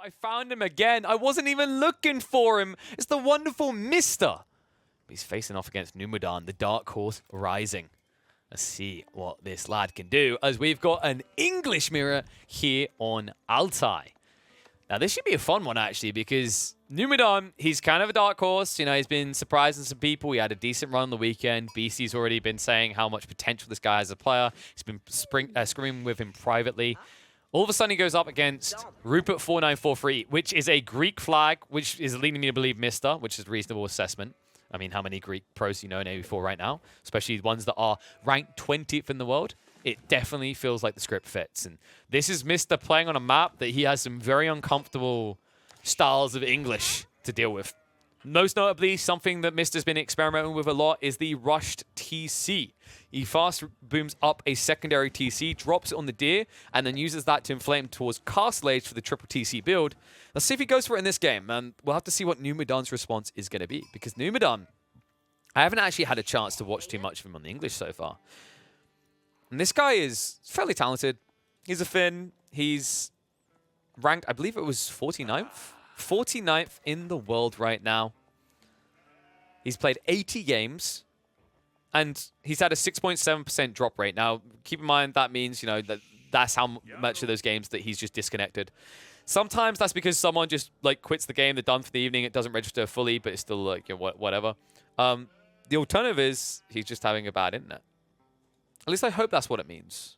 I found him again. I wasn't even looking for him. It's the wonderful Mister. He's facing off against Numadan, the Dark Horse Rising. Let's see what this lad can do, as we've got an English mirror here on Altai. Now, this should be a fun one, actually, because Numadan, he's kind of a dark horse. You know, he's been surprising some people. He had a decent run on the weekend. BC's already been saying how much potential this guy has as a player. He's been screaming with him privately. All of a sudden, he goes up against Rupert 4943, which is a Greek flag, which is leading me to believe Mister, which is a reasonable assessment. I mean, how many Greek pros do you know in AV4 right now? Especially ones that are ranked 20th in the world. It definitely feels like the script fits. And this is Mister playing on a map that he has some very uncomfortable styles of English to deal with. Most notably, something that Mister's been experimenting with a lot is the rushed TC. He fast booms up a secondary TC, drops it on the deer, and then uses that to inflate him towards Castle Age for the triple TC build. Let's see if he goes for it in this game, and we'll have to see what Numadan's response is going to be. Because Numadan, I haven't actually had a chance to watch too much of him on the English so far. And this guy is fairly talented. He's a Finn. He's ranked, I believe it was 49th? 49th in the world right now. He's played 80 games. And he's had a 6.7% drop rate. Now, keep in mind, that means, you know, that's how much of those games that he's just disconnected. Sometimes that's because someone just, like, quits the game. They're done for the evening. It doesn't register fully, but it's still, like, you know, whatever. The alternative is he's just having a bad internet. At least I hope that's what it means.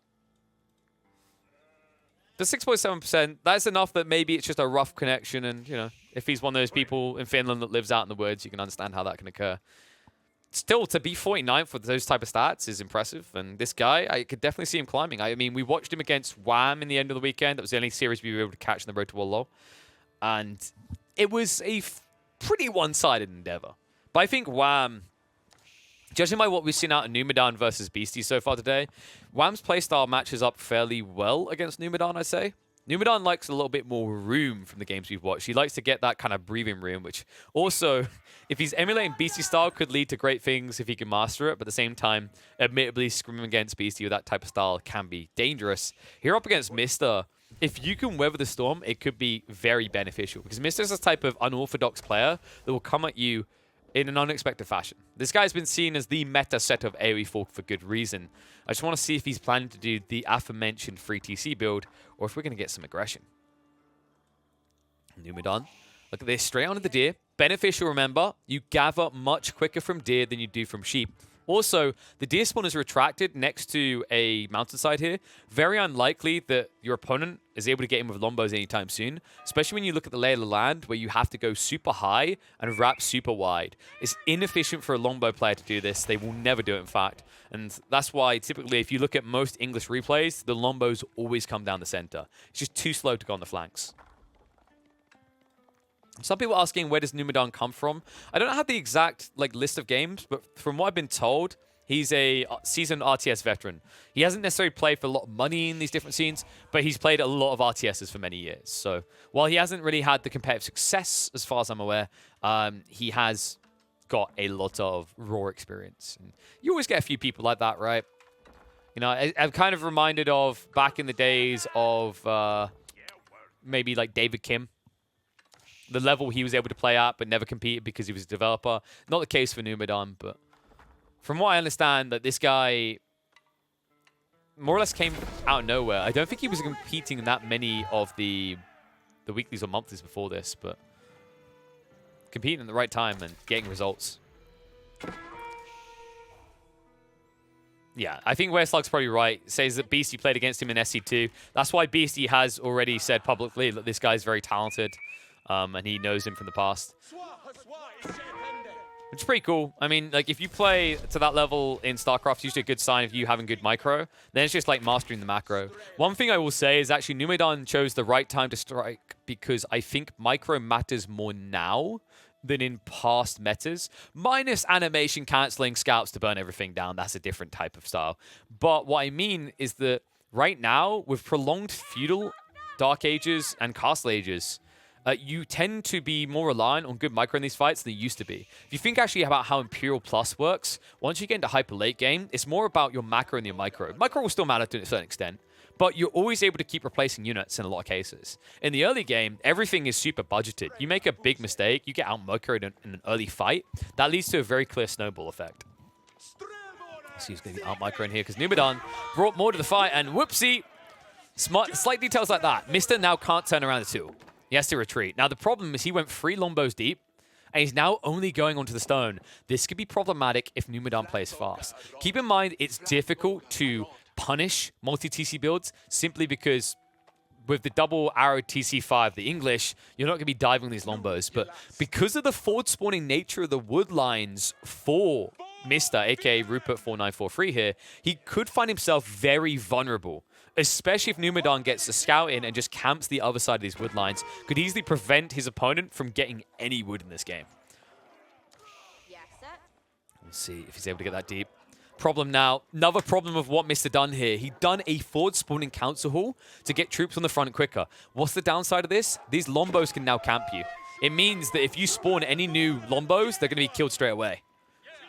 The 6.7%, that's enough that maybe it's just a rough connection. And, you know, if he's one of those people in Finland that lives out in the woods, you can understand how that can occur. Still, to be 49th with those type of stats is impressive. And this guy, I could definitely see him climbing. I mean, we watched him against Wham in the end of the weekend. That was the only series we were able to catch in the road to World Low. And it was a pretty one-sided endeavor. But I think Wham, judging by what we've seen out of Numadan versus Beastie so far today, Wham's playstyle matches up fairly well against Numadan, I'd say. Numadan likes a little bit more room from the games we've watched. He likes to get that kind of breathing room, which also, if he's emulating Beastie style, could lead to great things if he can master it. But at the same time, admittedly, screaming against Beastie with that type of style can be dangerous. Here up against Mister, if you can weather the storm, it could be very beneficial. Because Mister's a type of unorthodox player that will come at you in an unexpected fashion. This guy's been seen as the meta set of AoE4 for good reason. I just want to see if he's planning to do the aforementioned free TC build, or if we're going to get some aggression. Numadan, look at this, straight onto the deer. Beneficial, remember, you gather much quicker from deer than you do from sheep. Also, the deer spawn is retracted next to a mountainside here. Very unlikely that your opponent is able to get in with lombos anytime soon, especially when you look at the lay of the land where you have to go super high and wrap super wide. It's inefficient for a longbow player to do this. They will never do it, in fact. And that's why, typically, if you look at most English replays, the lombos always come down the center. It's just too slow to go on the flanks. Some people asking, where does Numadan come from? I don't have the exact list of games, but from what I've been told, he's a seasoned RTS veteran. He hasn't necessarily played for a lot of money in these different scenes, but he's played a lot of RTSs for many years. So while he hasn't really had the competitive success, as far as I'm aware, he has got a lot of raw experience. And you always get a few people like that, right? You know, I'm kind of reminded of back in the days of maybe like David Kim. The level he was able to play at, but never competed because he was a developer. Not the case for Numadan, but from what I understand, that this guy more or less came out of nowhere. I don't think he was competing in that many of the weeklies or monthlies before this, but competing at the right time and getting results. Yeah, I think Wereslug's probably right. Says that Beastie played against him in SC2. That's why Beastie has already said publicly that this guy's very talented. And he knows him from the past. Which is pretty cool. I mean, like, if you play to that level in StarCraft, it's usually a good sign of you having good micro. Then it's just like mastering the macro. One thing I will say is actually Numadan chose the right time to strike because I think micro matters more now than in past metas. Minus animation cancelling scouts to burn everything down. That's a different type of style. But what I mean is that right now, with prolonged feudal, Dark Ages, and Castle Ages, you tend to be more reliant on good micro in these fights than you used to be. If you think actually about how Imperial Plus works, once you get into hyper late game, it's more about your macro and your micro. Micro will still matter to a certain extent, but you're always able to keep replacing units in a lot of cases. In the early game, everything is super budgeted. You make a big mistake, you get out-microed in an early fight, that leads to a very clear snowball effect. So he's going to be out-micro in here because Numadan brought more to the fight, and whoopsie, slight details like that. Mr. now can't turn around the tool. He has to retreat. Now, the problem is he went 3 Lombos deep, and he's now only going onto the stone. This could be problematic if Numadan plays fast. Keep in mind, it's difficult to punish multi-TC builds simply because with the double arrow TC5, the English, you're not going to be diving these Lombos. But because of the forward spawning nature of the wood lines for Mr., aka Rupert 4943 here, he could find himself very vulnerable, especially if Numadan gets the scout in and just camps the other side of these wood lines. Could easily prevent his opponent from getting any wood in this game. We'll see if he's able to get that deep. Problem now, another problem of what Mr. done here. He done a forward spawning council hall to get troops on the front quicker. What's the downside of this? These Lombos can now camp you. It means that if you spawn any new Lombos, they're going to be killed straight away.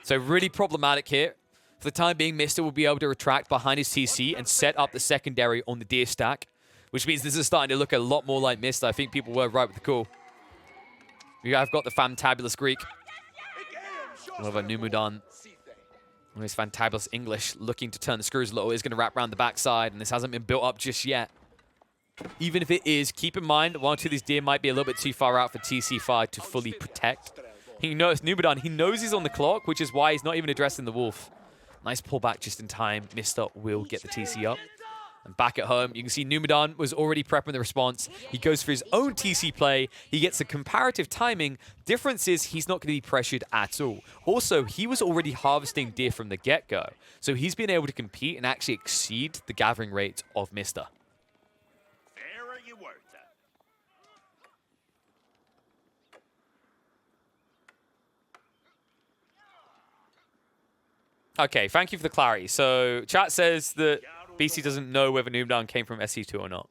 So really problematic here. For the time being, Mr. will be able to retract behind his TC and set up the secondary on the deer stack, which means this is starting to look a lot more like Mr. I think people were right with the call. We have got the fantabulous Greek. However, Numadan, with his fantabulous English, looking to turn the screws a little, is going to wrap around the backside, and this hasn't been built up just yet. Even if it is, keep in mind, one or two of these deer might be a little bit too far out for TC5 to fully protect. He knows Numadan, he knows he's on the clock, which is why he's not even addressing the wolf. Nice pullback just in time. Mr. will get the TC up. And back at home, you can see Numadan was already prepping the response. He goes for his own TC play. He gets a comparative timing. Difference is he's not going to be pressured at all. Also, he was already harvesting deer from the get-go. So he's been able to compete and actually exceed the gathering rate of Mr. Okay, thank you for the clarity. So chat says that BC doesn't know whether Numadan came from SC2 or not.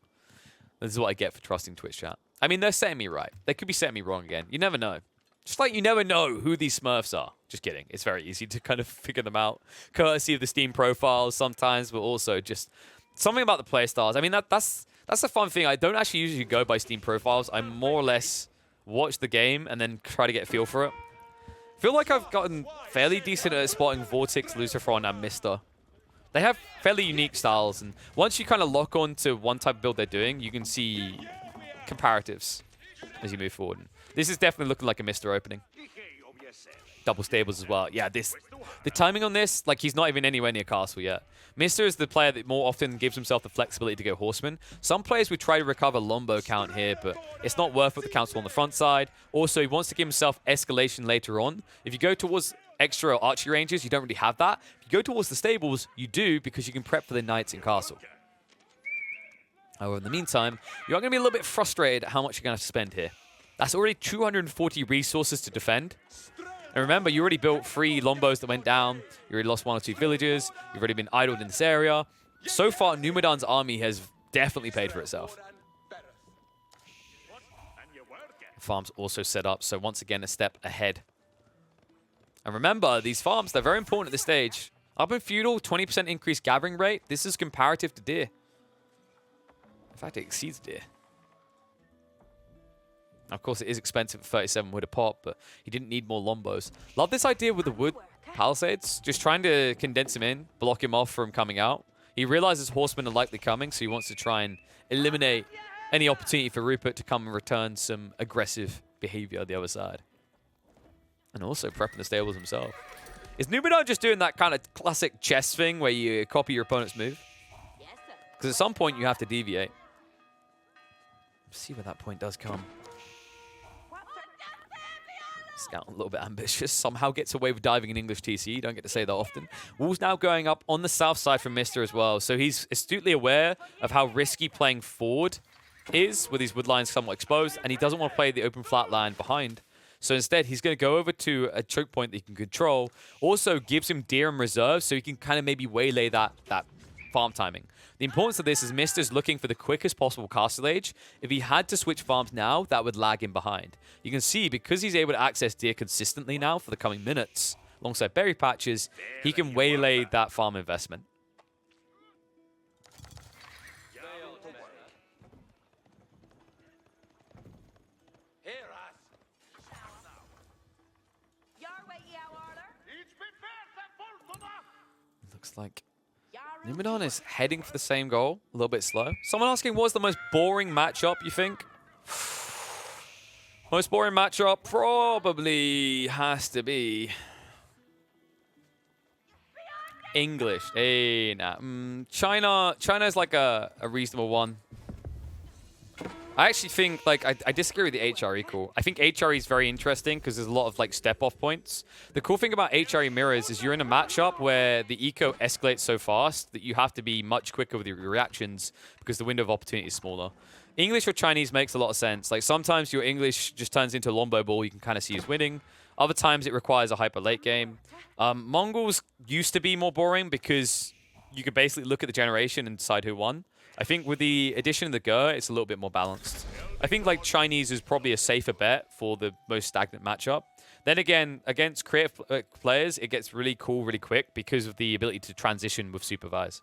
This is what I get for trusting Twitch chat. I mean, they're setting me right. They could be setting me wrong again. You never know. Just like you never know who these Smurfs are. Just kidding. It's very easy to kind of figure them out. Courtesy of the Steam profiles sometimes, but also just something about the playstyles. I mean, that's a fun thing. I don't actually usually go by Steam profiles. I more or less watch the game and then try to get a feel for it. I feel like I've gotten fairly decent at spotting Vortex, Lucifron, and Mr. They have fairly unique styles, and once you kind of lock on to one type of build they're doing, you can see comparatives as you move forward. This is definitely looking like a Mr. opening. Double stables as well. Yeah, the timing on this, like he's not even anywhere near castle yet. Mr. is the player that more often gives himself the flexibility to go horseman. Some players would try to recover Lombo count here, but it's not worth it with the council on the front side. Also, he wants to give himself escalation later on. If you go towards extra archery ranges, you don't really have that. If you go towards the stables, you do because you can prep for the knights in castle. However, in the meantime, you are going to be a little bit frustrated at how much you're going to have to spend here. That's already 240 resources to defend. And remember, you already built 3 Lombos that went down. You already lost 1 or 2 villagers. You've already been idled in this area. So far, Numadan's army has definitely paid for itself. Farms also set up, so once again, a step ahead. And remember, these farms, they're very important at this stage. Up in Feudal, 20% increased gathering rate. This is comparative to deer. In fact, it exceeds deer. Of course, it is expensive at 37 wood a pop, but he didn't need more Lombos. Love this idea with the wood palisades. Just trying to condense him in, block him off from coming out. He realizes horsemen are likely coming, so he wants to try and eliminate any opportunity for Rupert to come and return some aggressive behavior on the other side. And also prepping the stables himself. Is Numadan just doing that kind of classic chess thing where you copy your opponent's move? Because at some point you have to deviate. Let's see where that point does come. Scout a little bit ambitious. Somehow gets away with diving in English TC. You don't get to say that often. Wool's now going up on the south side from Mr. as well. So he's astutely aware of how risky playing forward is with these wood lines somewhat exposed. And he doesn't want to play the open flat line behind. So instead, he's going to go over to a choke point that he can control. Also gives him deer in reserve so he can kind of maybe waylay that farm timing. The importance of this is Mister's looking for the quickest possible castle age. If he had to switch farms now, that would lag him behind. You can see, because he's able to access deer consistently now for the coming minutes, alongside berry patches, he can waylay that farm investment. Looks like Numadon is heading for the same goal, a little bit slow. Someone asking, what's the most boring matchup, you think? Most boring matchup probably has to be English. Hey, nah. China's like a reasonable one. I actually think, like, I disagree with the HRE call. I think HRE is very interesting because there's a lot of, like, step-off points. The cool thing about HRE mirrors is you're in a matchup where the eco escalates so fast that you have to be much quicker with your reactions because the window of opportunity is smaller. English or Chinese makes a lot of sense. Like, sometimes your English just turns into a lombo ball you can kind of see as winning. Other times it requires a hyper late game. Mongols used to be more boring because you could basically look at the generation and decide who won. I think with the addition of the Ger, it's a little bit more balanced. I think like Chinese is probably a safer bet for the most stagnant matchup. Then again, against creative players, it gets really cool really quick because of the ability to transition with supervise.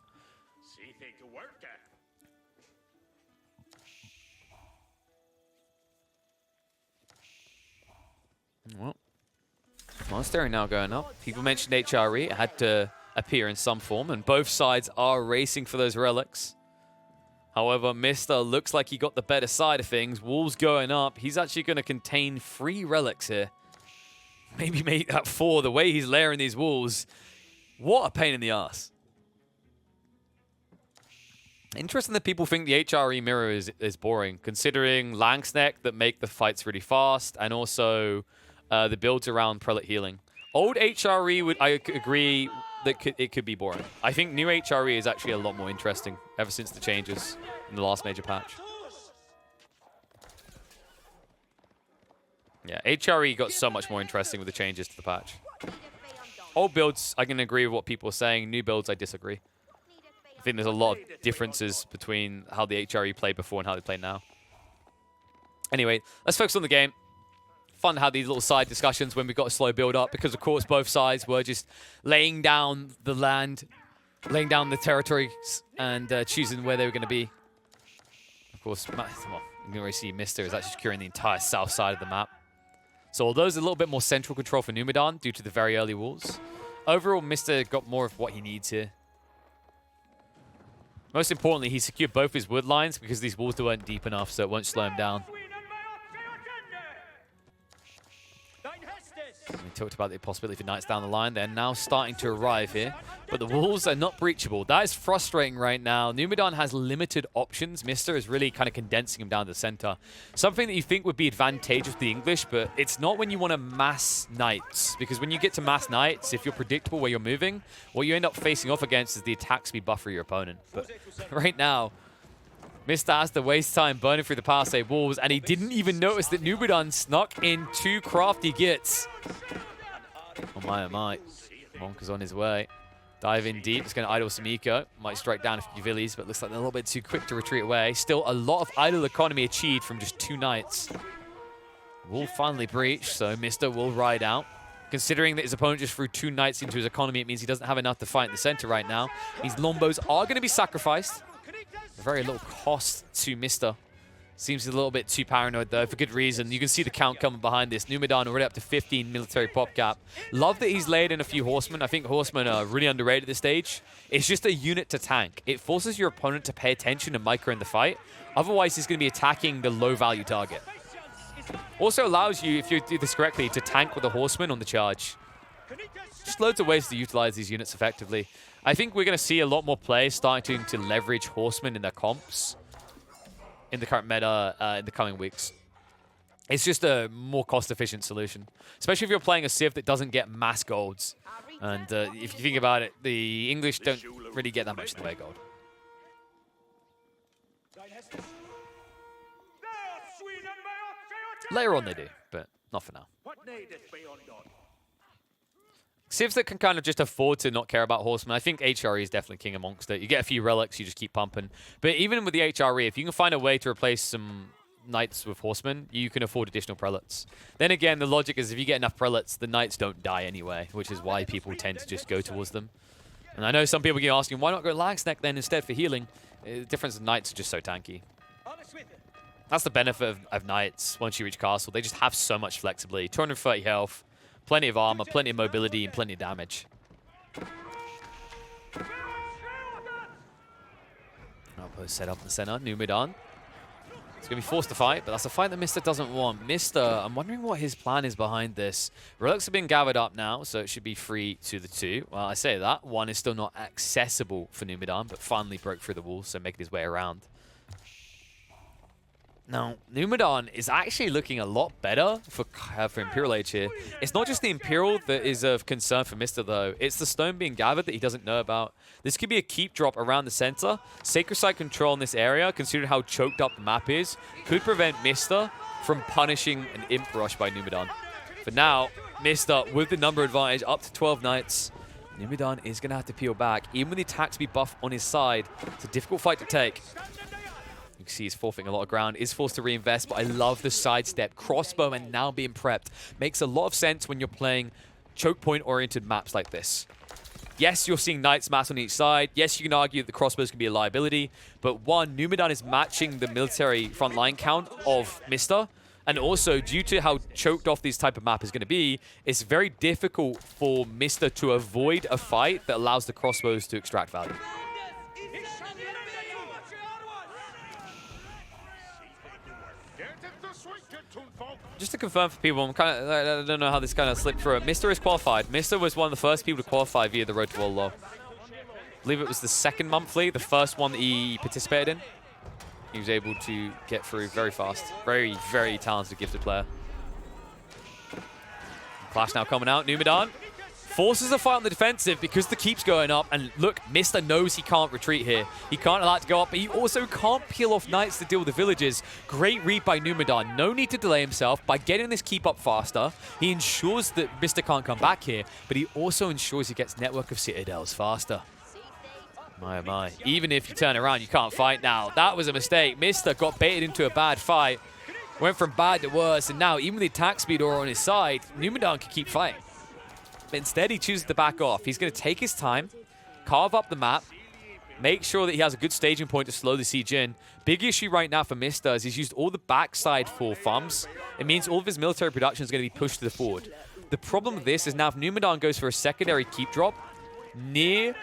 Well, monastery now going up. People mentioned HRE. It had to appear in some form, and both sides are racing for those relics. However, Mister looks like he got the better side of things. Wolves going up. He's actually going to contain 3 relics here. Maybe make that 4. The way he's layering these wolves. What a pain in the ass. Interesting that people think the HRE mirror is boring, considering Langsneck that make the fights really fast, and also the builds around prelate healing. Old HRE, I agree that it could be boring. I think new HRE is actually a lot more interesting ever since the changes in the last major patch. Yeah, HRE got so much more interesting with the changes to the patch. Old builds, I can agree with what people are saying. New builds, I disagree. I think there's a lot of differences between how the HRE played before and how they play now. Anyway, let's focus on the game. Fun to have these little side discussions when we've got a slow build up because, of course, both sides were just laying down the land, laying down the territories, and choosing where they were going to be. Of course, well, you can already see Mister is actually securing the entire south side of the map. So although there's a little bit more central control for Numadon due to the very early walls, overall, Mister got more of what he needs here. Most importantly, he secured both his wood lines because these walls weren't deep enough, so it won't slow him down. We talked about the possibility for knights down the line. They're now starting to arrive here, but the walls are not breachable. That is frustrating right now. Numadon has limited options. Mister is really kind of condensing him down to the center. Something that you think would be advantageous to the English, but it's not when you want to mass knights, because when you get to mass knights, if you're predictable where you're moving, what you end up facing off against is the attack speed buffer of your opponent. But right now, Mister has to waste time burning through the Palisade walls, and he didn't even notice that Numadon snuck in 2 crafty gits. Oh my, oh my. Monk is on his way. Dive in deep. It's going to idle some eco. Might strike down a few villies, but looks like they're a little bit too quick to retreat away. Still a lot of idle economy achieved from just 2 knights. Will finally breach, so Mister will ride out. Considering that his opponent just threw 2 knights into his economy, it means he doesn't have enough to fight in the center right now. These lombos are going to be sacrificed. Very little cost to Mister. Seems a little bit too paranoid, though, for good reason. You can see the count coming behind this. Numadon already up to 15 military pop cap. Love that he's laid in a few horsemen. I think horsemen are really underrated at this stage. It's just a unit to tank. It forces your opponent to pay attention and micro in the fight. Otherwise, he's going to be attacking the low-value target. Also allows you, if you do this correctly, to tank with a horseman on the charge. Just loads of ways to utilize these units effectively. I think we're going to see a lot more players starting to leverage horsemen in their comps in the current meta in the coming weeks. It's just a more cost-efficient solution, especially if you're playing a Civ that doesn't get mass golds. And if you think about it, the English don't really get that much in the way of gold. Later on they do, but not for now. Civs that can kind of just afford to not care about horsemen. I think HRE is definitely king amongst it. You get a few relics, you just keep pumping. But even with the HRE, if you can find a way to replace some knights with horsemen, you can afford additional prelates. Then again, the logic is if you get enough prelates, the knights don't die anyway, which is why people tend to just go towards them. And I know some people keep asking, why not go Langsneck then instead for healing? The difference in knights are just so tanky. That's the benefit of knights once you reach castle. They just have so much flexibility. 230 health. Plenty of armor, plenty of mobility, and plenty of damage. Both set up in the center. Numidan. He's going to be forced to fight, but that's a fight that Mr. doesn't want. Mr., I'm wondering what his plan is behind this. Relics have been gathered up now, so it should be free to the 2. Well, I say that. 1 is still not accessible for Numidan, but finally broke through the wall, so making his way around. Now, Numidan is actually looking a lot better for Imperial Age here. It's not just the Imperial that is of concern for Mr. though. It's the stone being gathered that he doesn't know about. This could be a keep drop around the center. Sacred Site control in this area, considering how choked up the map is, could prevent Mr. from punishing an Imp Rush by Numidan. For now, Mr. with the number advantage up to 12 Knights. Numidan is going to have to peel back. Even with the attack speed buff on his side, it's a difficult fight to take. You can see he's forfeiting a lot of ground, is forced to reinvest, but I love the sidestep. Crossbow and now being prepped. Makes a lot of sense when you're playing choke point-oriented maps like this. Yes, you're seeing Knights mass on each side. Yes, you can argue that the crossbows can be a liability, but one, Numidan is matching the military front line count of Mr. And also, due to how choked off this type of map is going to be, it's very difficult for Mr. to avoid a fight that allows the crossbows to extract value. Just to confirm for people, I don't know how this kind of slipped through. Mr. is qualified. Mr. was one of the first people to qualify via the Road to World Law. I believe it was the second monthly, the first one that he participated in. He was able to get through very fast. Very, very talented, gifted player. Clash now coming out. Numidan forces a fight on the defensive because the keep's going up. And look, Mr. knows he can't retreat here. He can't allow it to go up, but he also can't peel off Knights to deal with the villagers. Great read by Numidan. No need to delay himself. By getting this keep up faster, he ensures that Mr. can't come back here, but he also ensures he gets network of citadels faster. My, oh my. Even if you turn around, you can't fight now. That was a mistake. Mr. got baited into a bad fight. Went from bad to worse, and now even with the attack speed aura on his side, Numidan can keep fighting. But instead, he chooses to back off. He's going to take his time, carve up the map, make sure that he has a good staging point to slow the siege in. Big issue right now for Mr. is he's used all the backside for farms. It means all of his military production is going to be pushed to the forward. The problem with this is now if Numidan goes for a secondary keep drop near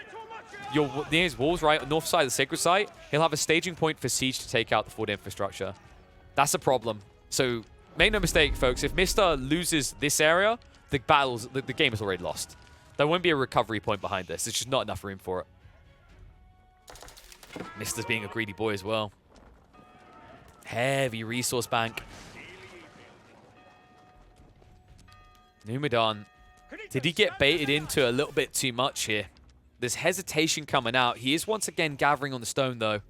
his walls, right, north side of the Sacred Site, he'll have a staging point for siege to take out the forward infrastructure. That's a problem. So make no mistake, folks, if Mr. loses this area, the game is already lost. There won't be a recovery point behind this. There's just not enough room for it. Mr.'s being a greedy boy as well. Heavy resource bank. Numidan, did he get baited into a little bit too much here? There's hesitation coming out. He is once again gathering on the stone, though. Or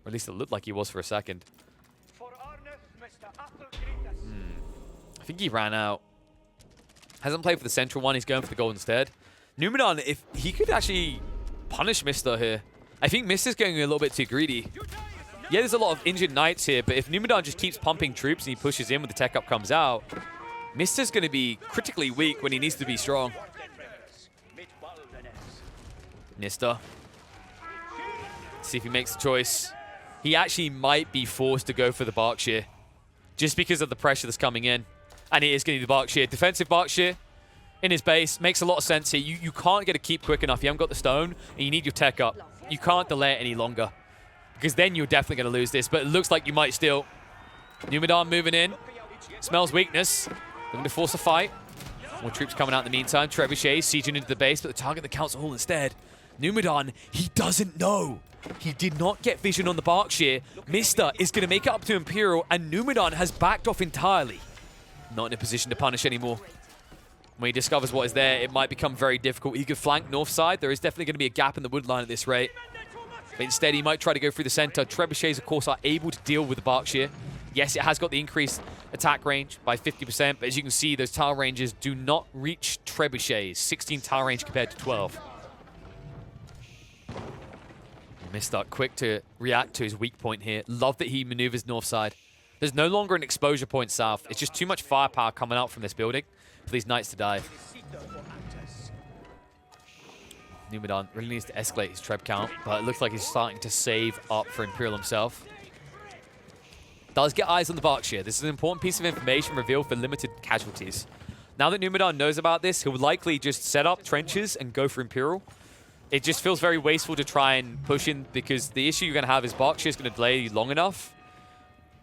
at least it looked like he was for a second. I think he ran out. Hasn't played for the central one. He's going for the gold instead. Numidan, if he could actually punish Mr. here. I think Mr's going a little bit too greedy. Yeah, there's a lot of injured Knights here, but if Numidan just keeps pumping troops and he pushes in when the tech up comes out, Mr's going to be critically weak when he needs to be strong. Mr. See if he makes the choice. He actually might be forced to go for the Berkshire just because of the pressure that's coming in. And he is getting the Berkshire. Defensive Berkshire in his base. Makes a lot of sense here. You can't get a keep quick enough. You haven't got the stone, and you need your tech up. You can't delay it any longer, because then you're definitely going to lose this. But it looks like you might still. Numidan moving in. Smells weakness. Looking to force a fight. More troops coming out in the meantime. Trebuchet sieging into the base, but the target the council hall instead. Numidan, he doesn't know. He did not get vision on the Berkshire. Mr. is going to make it up to Imperial, and Numidan has backed off entirely. Not in a position to punish anymore. When he discovers what is there, it might become very difficult. He could flank north side. There is definitely going to be a gap in the wood line at this rate. But instead, he might try to go through the center. Trebuchets, of course, are able to deal with the Berkshire. Yes, it has got the increased attack range by 50%, but as you can see, those tile ranges do not reach Trebuchets. 16 tile range compared to 12. Mr. quick to react to his weak point here. Love that he maneuvers north side. There's no longer an exposure point south. It's just too much firepower coming out from this building for these Knights to dive. Numidan really needs to escalate his treb count, but it looks like he's starting to save up for Imperial himself. Does get eyes on the Berkshire. This is an important piece of information revealed for limited casualties. Now that Numidan knows about this, he'll likely just set up trenches and go for Imperial. it just feels very wasteful to try and push in, because the issue you're going to have is Berkshire is going to delay you long enough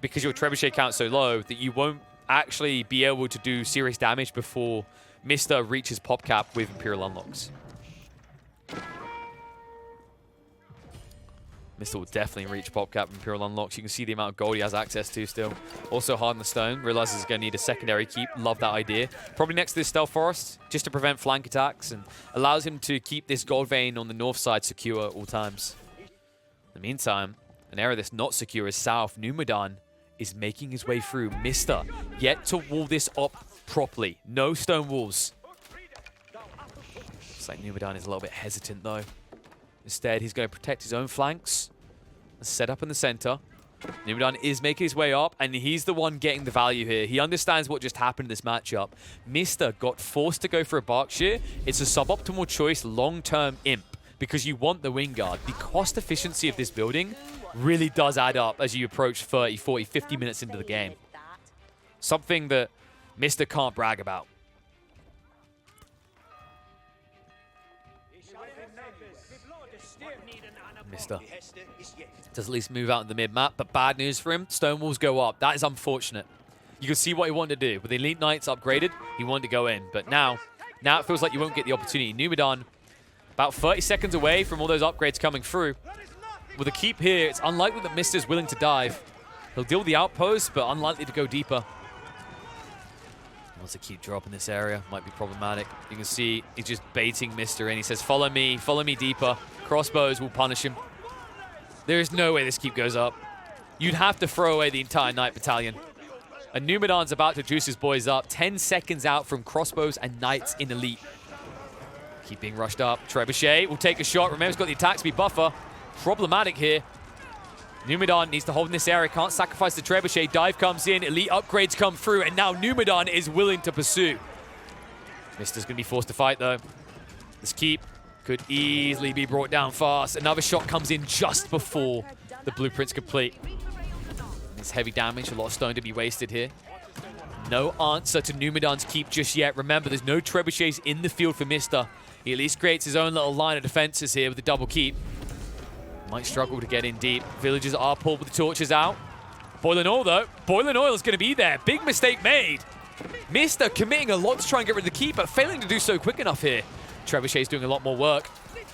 because your trebuchet count's so low that you won't actually be able to do serious damage before Mr. reaches pop cap with Imperial unlocks. Mr. will definitely reach pop cap with Imperial unlocks. You can see the amount of gold he has access to still. Also Harden the Stone. Realizes he's going to need a secondary keep. Love that idea. Probably next to this Stealth Forest, just to prevent flank attacks, and allows him to keep this gold vein on the north side secure at all times. In the meantime, an area that's not secure is south. Numadan is making his way through. Mr. yet to wall this up properly. No stone walls. Looks like Numadan is a little bit hesitant though. Instead, he's going to protect his own flanks and set up in the center. Numadan is making his way up, and he's the one getting the value here. He understands what just happened in this matchup. Mr. got forced to go for a Berkshire. It's a suboptimal choice, long-term imp, because you want the wing guard. The cost efficiency of this building really does add up as you approach 30, 40, 50 minutes into the game. Something that Mr. can't brag about. Mr. does at least move out in the mid-map, but bad news for him. Stone walls go up. That is unfortunate. You can see what he wanted to do. With the Elite Knights upgraded, he wanted to go in. But now it feels like you won't get the opportunity. Numadan, about 30 seconds away from all those upgrades coming through. With a keep here, it's unlikely that Mr. is willing to dive. He'll deal with the outpost, but unlikely to go deeper. He wants to keep dropping this area. Might be problematic. You can see he's just baiting Mr. in. He says, follow me deeper. Crossbows will punish him. There is no way this keep goes up. You'd have to throw away the entire Knight Battalion. And Numadan's about to juice his boys up. 10 seconds out from crossbows and Knights in Elite. Keep being rushed up. Trebuchet will take a shot. Remember, he's got the attack speed buffer. Problematic here. Numadan needs to hold in this area. Can't sacrifice the Trebuchet. Dive comes in. Elite upgrades come through. And now Numadan is willing to pursue. Mister's going to be forced to fight, though. This keep could easily be brought down fast. Another shot comes in just before the blueprint's complete. It's heavy damage. A lot of stone to be wasted here. No answer to Numadan's keep just yet. Remember, there's no trebuchets in the field for Mr. He at least creates his own little line of defenses here with the double keep. Might struggle to get in deep. Villagers are pulled with the torches out. Boiling oil, though. Boiling oil is going to be there. Big mistake made. Mr. committing a lot to try and get rid of the keep, but failing to do so quick enough here. Trebuchet's doing a lot more work.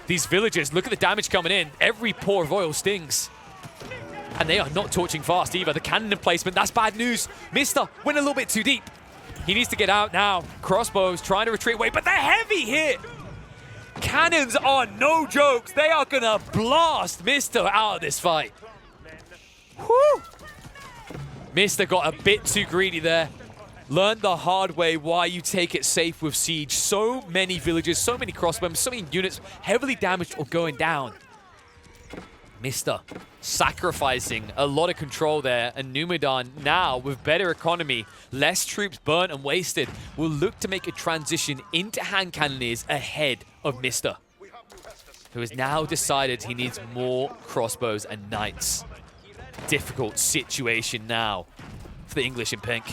These villagers, look at the damage coming in. Every pore of oil stings. And they are not torching fast either. The cannon emplacement, that's bad news. Mr. went a little bit too deep. He needs to get out now. Crossbows trying to retreat away, but they're heavy here. Cannons are no jokes. They are going to blast Mr. out of this fight. Whew. Mr. got a bit too greedy there. Learned the hard way why you take it safe with Siege. So many villagers, so many crossbows, so many units heavily damaged or going down. Mr. sacrificing a lot of control there, and Numadan now with better economy, less troops burnt and wasted, will look to make a transition into hand cannoneers ahead of Mr., who has now decided he needs more crossbows and knights. Difficult situation now for the English in pink.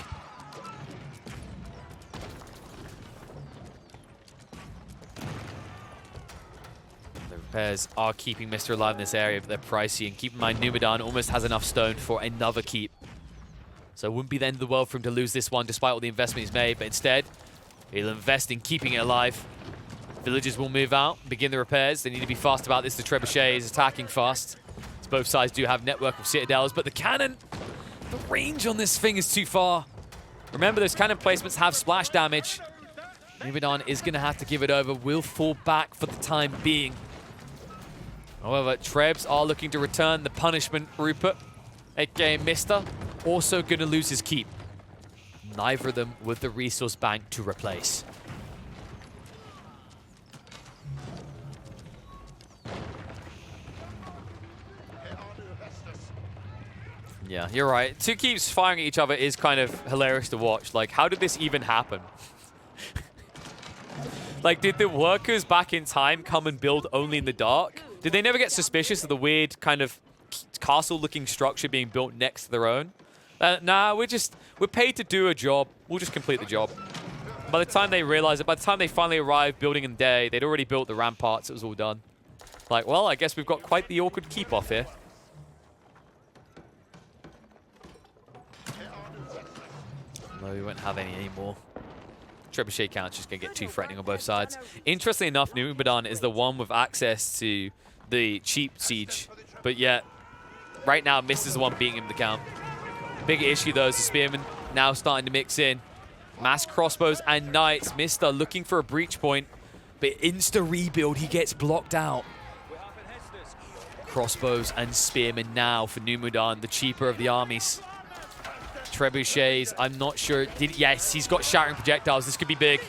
Repairs are keeping Mr. alive in this area, but they're pricey. And keep in mind, Numadan almost has enough stone for another keep. So it wouldn't be the end of the world for him to lose this one, despite all the investment he's made. But instead, he'll invest in keeping it alive. Villagers will move out, begin the repairs. They need to be fast about this. The Trebuchet is attacking fast. So both sides do have network of citadels, but the cannon, the range on this thing is too far. Remember, those cannon placements have splash damage. Numadan is going to have to give it over. Will fall back for the time being. However, Trebs are looking to return the punishment. Rupert, aka Mr., also going to lose his keep. Neither of them with the resource bank to replace. Yeah, you're right. Two keeps firing at each other is kind of hilarious to watch. Like, how did this even happen? Like, did the workers back in time come and build only in the dark? Did they never get suspicious of the weird kind of castle-looking structure being built next to their own? Nah, we're paid to do a job. We'll just complete the job. By the time they realized it, by the time they finally arrived building in the day, they'd already built the ramparts. It was all done. Like, well, I guess we've got quite the awkward keep off here. No, we won't have any anymore. Trebuchet count's just going to get too threatening on both sides. Interestingly enough, Numadan is the one with access to the cheap siege. But yet, right now, Mist is the one beating him the count. Bigger issue, though, is the Spearman now starting to mix in. Mass crossbows and knights. Mister looking for a breach point. But insta-rebuild, he gets blocked out. Crossbows and Spearmen now for Numadan, the cheaper of the armies. Trebuchets, I'm not sure. Yes, he's got shattering projectiles. This could be big.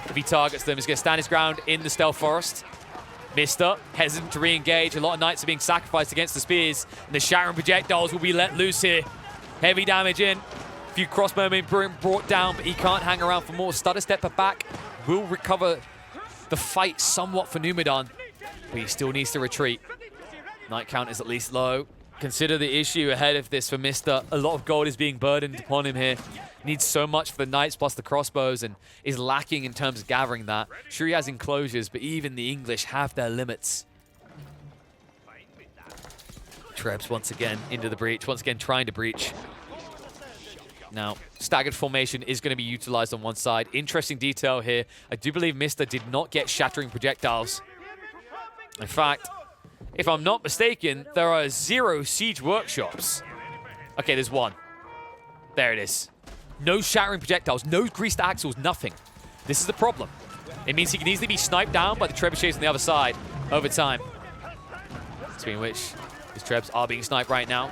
If he targets them, he's going to stand his ground in the stealth forest. Mister, hesitant to re-engage. A lot of knights are being sacrificed against the spears. And the shattering projectiles will be let loose here. Heavy damage in. A few crossbowmen being brought down, but he can't hang around for more. Stutter stepper back will recover the fight somewhat for Numadan, but he still needs to retreat. Knight count is at least low. Consider the issue ahead of this for Mister. A lot of gold is being burdened upon him here. Needs so much for the knights plus the crossbows and is lacking in terms of gathering that. Sure, he has enclosures, but even the English have their limits. Trebs once again into the breach, once again trying to breach. Now, staggered formation is going to be utilized on one side. Interesting detail here. I do believe Mister did not get shattering projectiles. In fact, if I'm not mistaken, there are 0 siege workshops. Okay, there's 1. There it is. No shattering projectiles, no greased axles, nothing. This is the problem. It means he can easily be sniped down by the trebuchets on the other side over time. Speaking of which, his trebs are being sniped right now.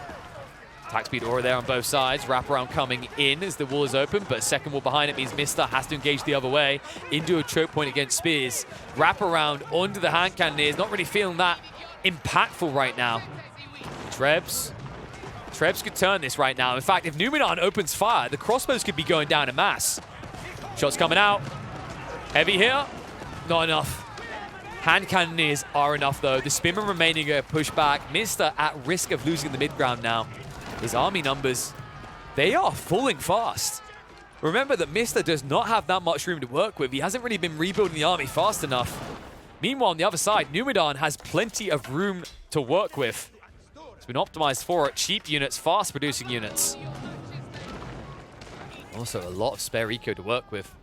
Attack speed aura there on both sides. Wraparound coming in as the wall is open, but second wall behind it means Mister has to engage the other way into a choke point against spears. Wraparound onto the hand cannoneers. Not really feeling that impactful right now. Trebs could turn this right now. In fact, if Numadan opens fire, the crossbows could be going down en masse. Shots coming out. Heavy here. Not enough. Hand cannoneers are enough, though. The Spearmen remaining a push back. Mister at risk of losing the mid-ground now. His army numbers, they are falling fast. Remember that Mister does not have that much room to work with. He hasn't really been rebuilding the army fast enough. Meanwhile, on the other side, Numadan has plenty of room to work with. It's been optimized for it. Cheap units, fast-producing units. Also, a lot of spare eco to work with.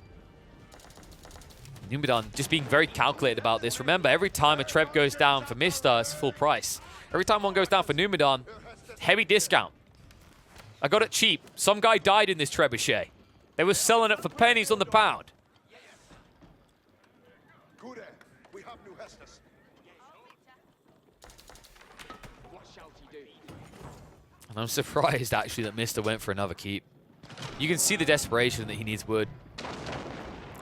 Numadan just being very calculated about this. Remember, every time a Treb goes down for Mister, it's full price. Every time one goes down for Numadan, heavy discount. I got it cheap. Some guy died in this trebuchet. They were selling it for pennies on the pound. And I'm surprised, actually, that Mister went for another keep. You can see the desperation that he needs wood.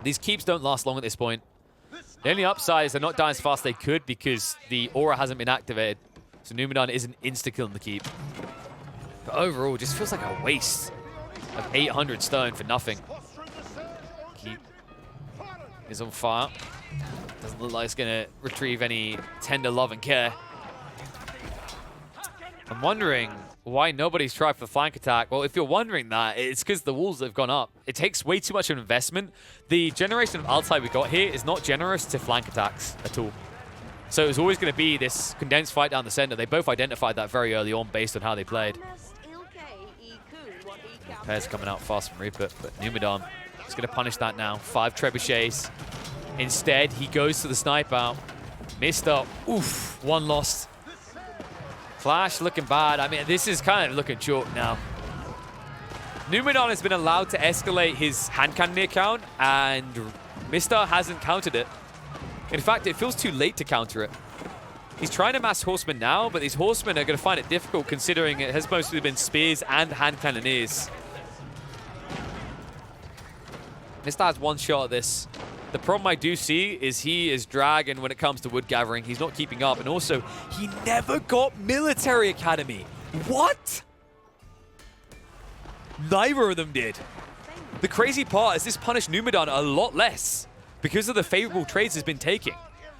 These keeps don't last long at this point. The only upside is they're not dying as fast as they could because the aura hasn't been activated. So Numadan isn't insta-killing the keep. But overall, it just feels like a waste of 800 stone for nothing. Keep is on fire. Doesn't look like it's going to retrieve any tender love and care. I'm wondering why nobody's tried for the flank attack. Well, if you're wondering that, it's because the walls have gone up. It takes way too much of an investment. The generation of Altai we got here is not generous to flank attacks at all. So it was always going to be this condensed fight down the center. They both identified that very early on based on how they played. Pairs coming out fast from Rupert, but Numadan is going to punish that now. 5 trebuchets. Instead, he goes to the snipe out. Mister, oof, 1 lost. Flash looking bad. I mean, this is kind of looking chalk now. Numadan has been allowed to escalate his hand cannoneer count, and Mister hasn't countered it. In fact, it feels too late to counter it. He's trying to mass horsemen now, but these horsemen are going to find it difficult considering it has mostly been spears and hand cannoneers. Mister has 1 shot at this. The problem I do see is he is dragging when it comes to wood gathering. He's not keeping up. And also, he never got military academy. What? Neither of them did. The crazy part is this punished Numadan a lot less because of the favorable trades he's been taking.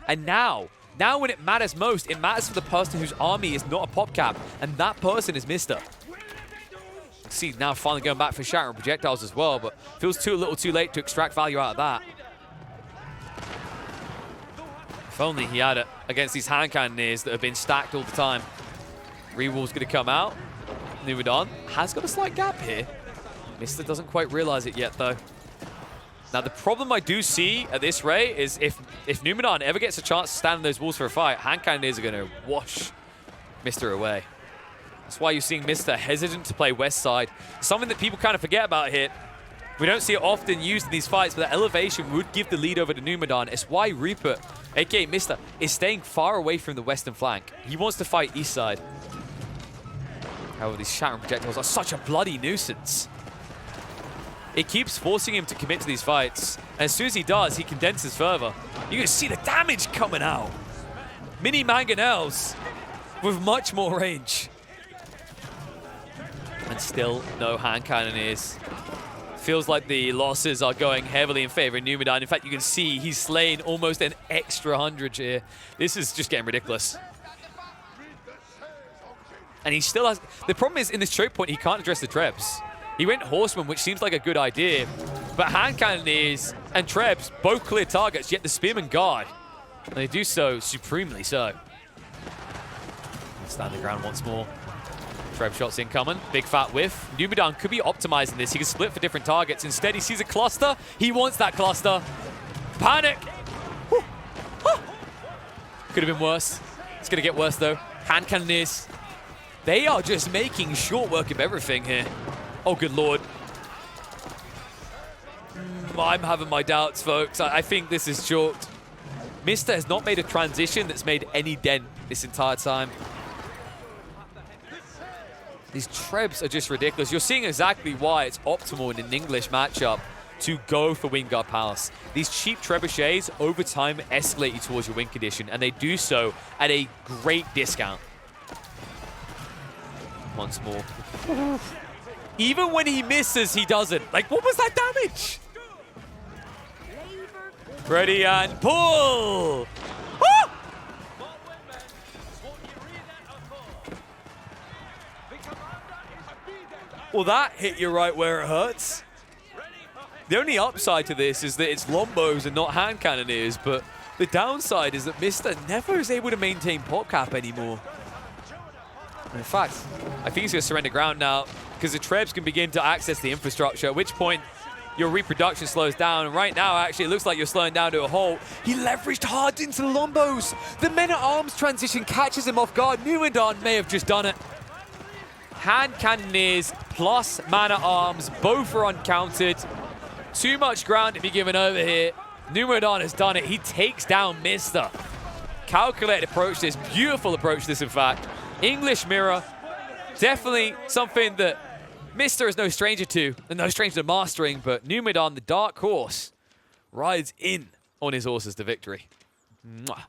And now when it matters most, it matters for the person whose army is not a pop cap. And that person is Mister. See, now finally going back for shattering projectiles as well, but feels a little too late to extract value out of that. If only he had it against these hand cannoneers that have been stacked all the time. Rewall's going to come out. Numadon has got a slight gap here. Mister doesn't quite realize it yet, though. Now, the problem I do see at this rate is if Numadon ever gets a chance to stand on those walls for a fight, hand cannoneers are going to wash Mister away. That's why you're seeing Mister hesitant to play west side. Something that people kind of forget about here. We don't see it often used in these fights, but that elevation would give the lead over to Numadon. It's why Reaper, aka Mister, is staying far away from the western flank. He wants to fight east side. However, these shattering projectiles are such a bloody nuisance. It keeps forcing him to commit to these fights. And as soon as he does, he condenses further. You can see the damage coming out. Mini mangonels with much more range. And still no hand cannoneers. Feels like the losses are going heavily in favor of Numadon. In fact, you can see he's slain almost an extra 100 here. This is just getting ridiculous. And he still has... The problem is, in this choke point, he can't address the Trebs. He went Horseman, which seems like a good idea. But hand cannoneers and Trebs both clear targets, yet the Spearmen guard. And they do so supremely so. Stand the ground once more. Treb shots incoming. Big fat whiff. Numadon could be optimizing this. He can split for different targets. Instead, he sees a cluster. He wants that cluster. Panic. Could have been worse. It's going to get worse, though. Hand cannoneers. They are just making short work of everything here. Oh, good lord. I'm having my doubts, folks. I think this is chalked. Mister has not made a transition that's made any dent this entire time. These Trebs are just ridiculous. You're seeing exactly why it's optimal in an English matchup to go for Wingard Palace. These cheap trebuchets over time escalate you towards your win condition, and they do so at a great discount. Once more. Even when he misses, he doesn't. Like, what was that damage? Ready and pull! Ah! Well, that hit you right where it hurts. The only upside to this is that it's Lombos and not hand cannoneers, but the downside is that Mister never is able to maintain pop cap anymore. In fact, I think he's going to surrender ground now because the Trebs can begin to access the infrastructure, at which point your reproduction slows down. And right now, actually, it looks like you're slowing down to a halt. He leveraged hard into the Lombos. The men-at-arms transition catches him off guard. Numadon may have just done it. Hand cannoneers plus man-at-arms, both are uncounted. Too much ground to be given over here. Numadon has done it. He takes down Mister. Calculated approach this, beautiful approach this, in fact. English mirror, definitely something that Mister is no stranger to, and no stranger to mastering, but Numadon, the dark horse, rides in on his horses to victory. Mwah.